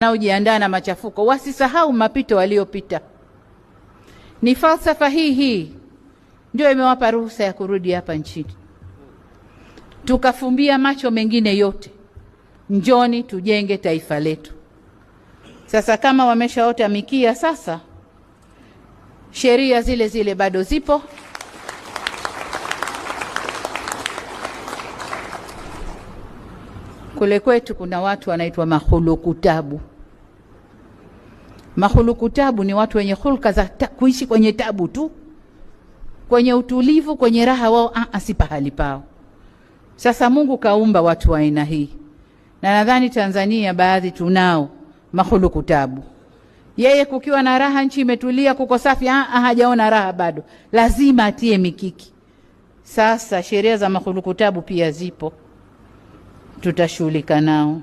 wanaojiandaa na machafuko wasisahau mapito waliopita. Ni falsafa hii ndio imewapa ruhusa ya kurudi hapa nchini. Tukafumbia macho mengine yote. Njoni tujenge taifa letu. Sasa kama wameshaota mikia, sasa sheria zile zile bado zipo. Kule kwetu kuna watu wanaitwa mahulukutabu. Mahulukutabu ni watu wenye hulka za kuishi kwenye tabu tu, kwenye utulivu, kwenye raha wao si pahali pao. Sasa Mungu kaumba watu wa aina hii, na nadhani Tanzania baadhi tunao mahulukutabu. Yeye kukiwa na raha, nchi imetulia, kuko safi, hajaona raha bado, lazima atie mikiki. Sasa sheria za mahulukutabu pia zipo, tutashughulika nao.